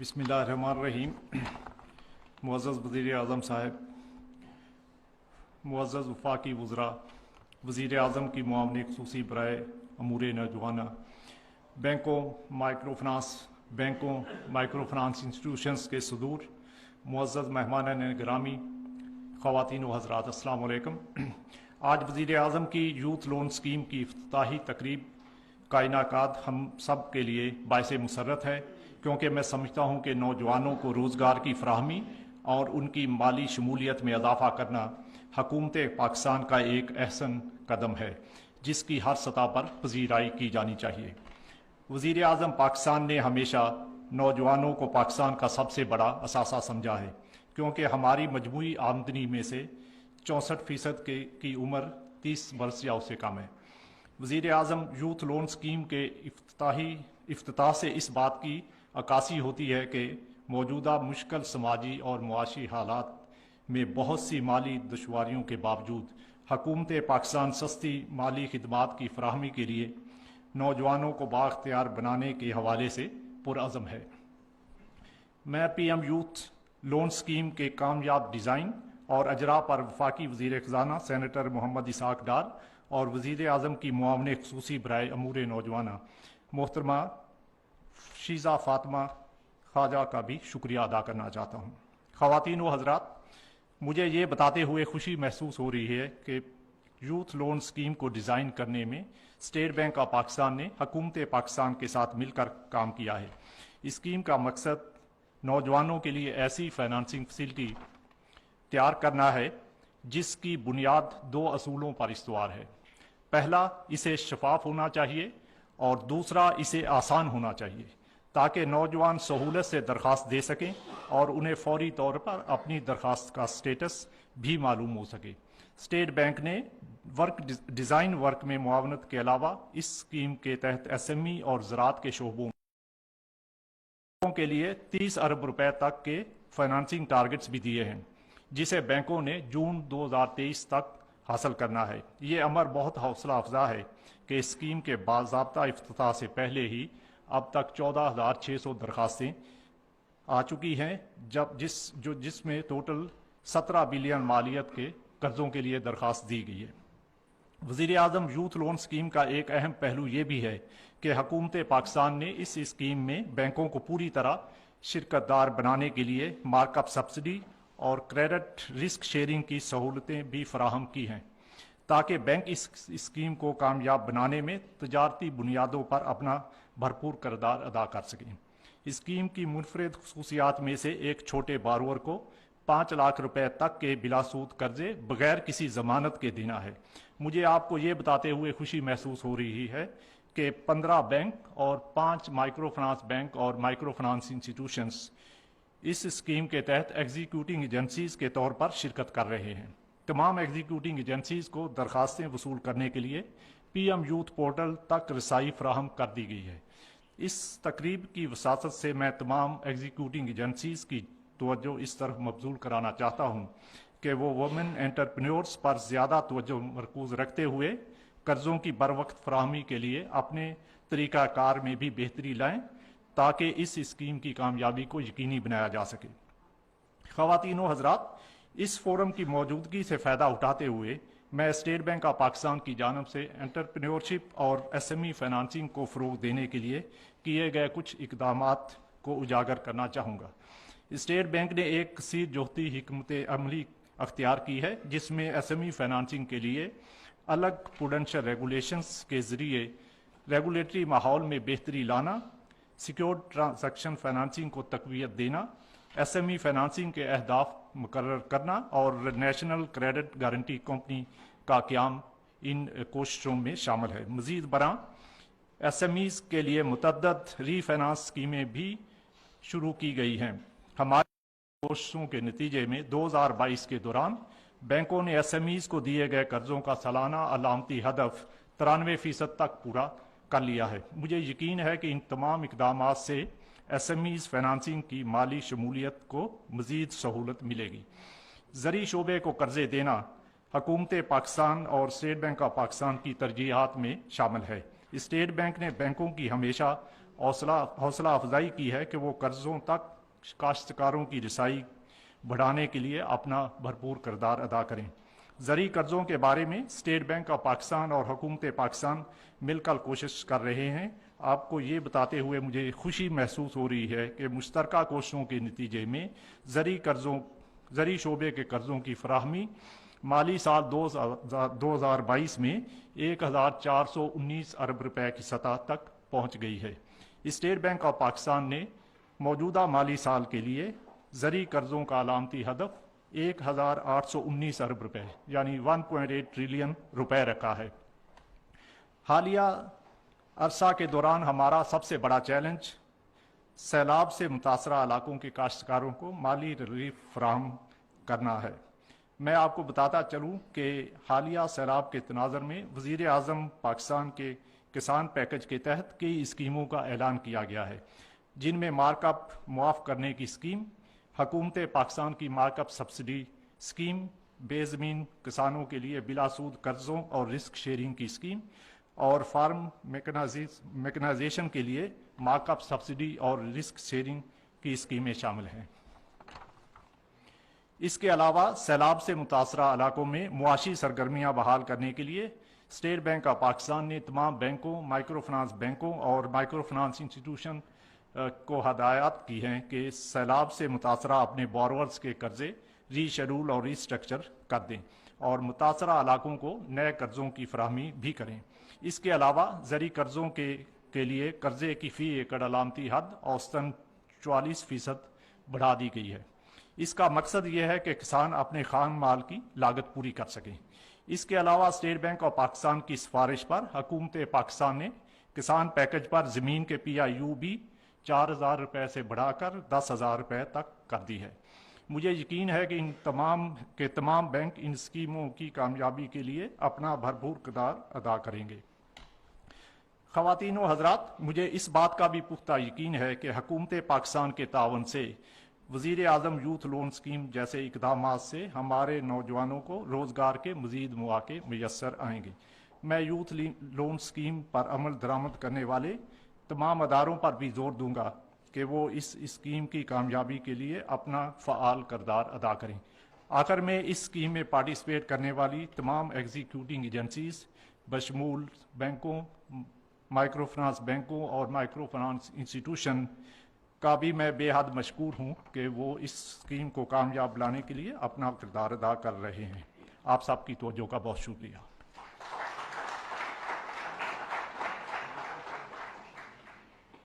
بسم اللہ الرحمن الرحیم۔ معزز وزیر اعظم صاحب، معزز وفاقی وزراء، وزیر اعظم کی معاون خصوصی برائے امور نوجوانہ، بینکوں مائکرو فنانس انسٹیٹیوشنز کے صدور، معزز مہمانان گرامی، خواتین و حضرات، السلام علیکم۔ آج وزیر اعظم کی یوتھ لون اسکیم کی افتتاحی تقریب کا انعقاد ہم سب کے لیے باعث مسرت ہے، کیونکہ میں سمجھتا ہوں کہ نوجوانوں کو روزگار کی فراہمی اور ان کی مالی شمولیت میں اضافہ کرنا حکومت پاکستان کا ایک احسن قدم ہے، جس کی ہر سطح پر پذیرائی کی جانی چاہیے۔ وزیر اعظم پاکستان نے ہمیشہ نوجوانوں کو پاکستان کا سب سے بڑا اثاثہ سمجھا ہے، کیونکہ ہماری مجموعی آمدنی میں سے 64% کی عمر 30 برس یا اس سے کم ہے۔ وزیر اعظم یوتھ لون اسکیم کے افتتاح سے اس بات کی عکاسی ہوتی ہے کہ موجودہ مشکل سماجی اور معاشی حالات میں بہت سی مالی دشواریوں کے باوجود حکومت پاکستان سستی مالی خدمات کی فراہمی کے لیے نوجوانوں کو بااختیار بنانے کے حوالے سے پرعزم ہے۔ میں P M youth loan scheme کے کامیاب ڈیزائن اور اجرا پر وفاقی وزیر خزانہ سینیٹر محمد اسحاق ڈار اور وزیر اعظم کی معاون خصوصی برائے امور نوجوانہ محترمہ شیزہ فاطمہ خواجہ کا بھی شکریہ ادا کرنا چاہتا ہوں۔ خواتین و حضرات، مجھے یہ بتاتے ہوئے خوشی محسوس ہو رہی ہے کہ یوتھ لون اسکیم کو ڈیزائن کرنے میں اسٹیٹ بینک آف پاکستان نے حکومت پاکستان کے ساتھ مل کر کام کیا ہے۔ اسکیم کا مقصد نوجوانوں کے لیے ایسی فائنانسنگ فیسلٹی تیار کرنا ہے جس کی بنیاد 2 اصولوں پر استوار ہے۔ پہلا، اسے شفاف ہونا چاہیے، اور دوسرا، اسے آسان ہونا چاہیے، تاکہ نوجوان سہولت سے درخواست دے سکیں اور انہیں فوری طور پر اپنی درخواست کا سٹیٹس بھی معلوم ہو سکے۔ اسٹیٹ بینک نے ڈیزائن ورک میں معاونت کے علاوہ اس اسکیم کے تحت ایس ایم ای اور زراعت کے شعبوں کے لیے 30 ارب روپے تک کے فائنانسنگ ٹارگٹس بھی دیے ہیں، جسے بینکوں نے جون 2023 تک حاصل کرنا ہے۔ یہ امر بہت حوصلہ افزا ہے کہ اسکیم کے باضابطہ افتتاح سے پہلے ہی اب تک 14,600 درخواستیں آ چکی ہیں، جس میں ٹوٹل 17 بلین مالیت کے قرضوں کے لیے درخواست دی گئی ہے۔ وزیر اعظم یوتھ لون اسکیم کا ایک اہم پہلو یہ بھی ہے کہ حکومت پاکستان نے اس اسکیم میں بینکوں کو پوری طرح شرکت دار بنانے کے لیے مارک اپ سبسڈی اور کریڈٹ رسک شیئرنگ کی سہولتیں بھی فراہم کی ہیں، تاکہ بینک اس اسکیم کو کامیاب بنانے میں تجارتی بنیادوں پر اپنا بھرپور کردار ادا کر سکیں۔ اسکیم کی منفرد خصوصیات میں سے ایک چھوٹے بارور کو 5 لاکھ روپے تک کے بلا سود قرضے بغیر کسی ضمانت کے دینا ہے۔ مجھے آپ کو یہ بتاتے ہوئے خوشی محسوس ہو رہی ہے کہ 15 بینک اور 5 مائکرو فنانس بینک اور مائکرو فنانس انسٹیٹیوشنز اس اسکیم کے تحت ایگزیکیوٹنگ ایجنسیز کے طور پر شرکت کر رہے ہیں۔ تمام ایگزیکیوٹنگ ایجنسیز کو درخواستیں وصول کرنے کے لیے پی ایم یوتھ پورٹل تک رسائی فراہم کر دی گئی ہے۔ اس تقریب کی وساطت سے میں تمام ایگزیکیوٹنگ ایجنسیز کی توجہ اس طرف مبذول کرانا چاہتا ہوں کہ وہ وومن انٹرپرینورز پر زیادہ توجہ مرکوز رکھتے ہوئے قرضوں کی بروقت فراہمی کے لیے اپنے طریقہ کار میں بھی بہتری لائیں، تاکہ اس اسکیم کی کامیابی کو یقینی بنایا جا سکے۔ خواتین و حضرات، اس فورم کی موجودگی سے فائدہ اٹھاتے ہوئے میں اسٹیٹ بینک آف پاکستان کی جانب سے انٹرپرینورشپ اور ایس ایم ای فائنانسنگ کو فروغ دینے کے لیے کیے گئے کچھ اقدامات کو اجاگر کرنا چاہوں گا۔ اسٹیٹ بینک نے ایک کثیر جہتی حکمت عملی اختیار کی ہے، جس میں ایس ایم ای فائنانسنگ کے لیے الگ پروڈنشل ریگولیشنز کے ذریعے ریگولیٹری ماحول میں بہتری لانا، سیکیورڈ ٹرانزیکشن فائنانسنگ کو تقویت دینا، ایس ایم ای فائنانسنگ کے اہداف مقرر کرنا اور نیشنل کریڈٹ گارنٹی کمپنی کا قیام ان کوششوں میں شامل ہے۔ مزید برآں ایس ایم ایز کے لیے متعدد ری فائنانس اسکیمیں بھی شروع کی گئی ہیں۔ ہماری کوششوں کے نتیجے میں 2022 کے دوران بینکوں نے ایس ایم ایز کو دیے گئے قرضوں کا سالانہ علامتی ہدف 93% تک پورا کر لیا ہے۔ مجھے یقین ہے کہ ان تمام اقدامات سے ایس ایم ایز فائنانسنگ کی مالی شمولیت کو مزید سہولت ملے گی۔ زرعی شعبے کو قرضے دینا حکومت پاکستان اور اسٹیٹ بینک آف پاکستان کی ترجیحات میں شامل ہے۔ اسٹیٹ بینک نے بینکوں کی ہمیشہ حوصلہ افزائی کی ہے کہ وہ قرضوں تک کاشتکاروں کی رسائی بڑھانے کے لیے اپنا بھرپور کردار ادا کریں۔ زرعی قرضوں کے بارے میں اسٹیٹ بینک آف پاکستان اور حکومت پاکستان مل کر کوشش کر رہے ہیں۔ آپ کو یہ بتاتے ہوئے مجھے خوشی محسوس ہو رہی ہے کہ مشترکہ کوششوں کے نتیجے میں زرعی شعبے کے قرضوں کی فراہمی مالی سال 2022 میں 1419 ارب روپے کی سطح تک پہنچ گئی ہے۔ اسٹیٹ بینک آف پاکستان نے موجودہ مالی سال کے لیے زرعی قرضوں کا علامتی ہدف 1819 ارب روپے یعنی 1.8 ٹریلین روپے رکھا ہے۔ حالیہ عرصہ کے دوران ہمارا سب سے بڑا چیلنج سیلاب سے متاثرہ علاقوں کے کاشتکاروں کو مالی ریلیف فراہم کرنا ہے۔ میں آپ کو بتاتا چلوں کہ حالیہ سیلاب کے تناظر میں وزیر اعظم پاکستان کے کسان پیکج کے تحت کئی اسکیموں کا اعلان کیا گیا ہے، جن میں مارک اپ معاف کرنے کی اسکیم، حکومت پاکستان کی مارک اپ سبسڈی اسکیم، بے زمین کسانوں کے لیے بلا سود قرضوں اور رسک شیئرنگ کی اسکیم، اور فارم میکنائزیشن کے لیے مارک اپ سبسڈی اور رسک شیئرنگ کی اسکیمیں شامل ہیں۔ اس کے علاوہ سیلاب سے متاثرہ علاقوں میں معاشی سرگرمیاں بحال کرنے کے لیے اسٹیٹ بینک آف پاکستان نے تمام بینکوں، مائکرو فنانس بینکوں اور مائکرو فنانس انسٹیٹیوشن کو ہدایات کی ہیں کہ سیلاب سے متاثرہ اپنے بورورز کے قرضے ری شیڈول اور ری اسٹرکچر کر دیں اور متاثرہ علاقوں کو نئے قرضوں کی فراہمی بھی کریں۔ اس کے علاوہ زرعی قرضوں کے لیے قرضے کی فی ایکڑ علامتی حد اوسطاً 44% بڑھا دی گئی ہے۔ اس کا مقصد یہ ہے کہ کسان اپنے خام مال کی لاگت پوری کر سکیں۔ اس کے علاوہ اسٹیٹ بینک آف پاکستان کی سفارش پر حکومت پاکستان نے کسان پیکج پر زمین کے PIU بھی 4000 روپے سے بڑھا کر 10,000 روپے تک کر دی ہے۔ مجھے یقین ہے کہ تمام بینک ان اسکیموں کی کامیابی کے لیے اپنا بھرپور کردار ادا کریں گے۔ خواتین و حضرات، مجھے اس بات کا بھی پختہ یقین ہے کہ حکومت پاکستان کے تعاون سے وزیر اعظم یوتھ لون اسکیم جیسے اقدامات سے ہمارے نوجوانوں کو روزگار کے مزید مواقع میسر آئیں گے۔ میں یوتھ لون اسکیم پر عمل درآمد کرنے والے تمام اداروں پر بھی زور دوں گا کہ وہ اس اسکیم کی کامیابی کے لیے اپنا فعال کردار ادا کریں۔ آخر میں اس اسکیم میں پارٹیسپیٹ کرنے والی تمام ایگزیکیوٹنگ ایجنسیز بشمول بینکوں، مائکرو فنانس بینکوں اور مائکرو فنانس انسٹیٹیوشن کا بھی میں بے حد مشکور ہوں کہ وہ اس اسکیم کو کامیاب لانے کے لیے اپنا کردار ادا کر رہے ہیں۔ آپ سب کی توجہ کا بہت شکریہ۔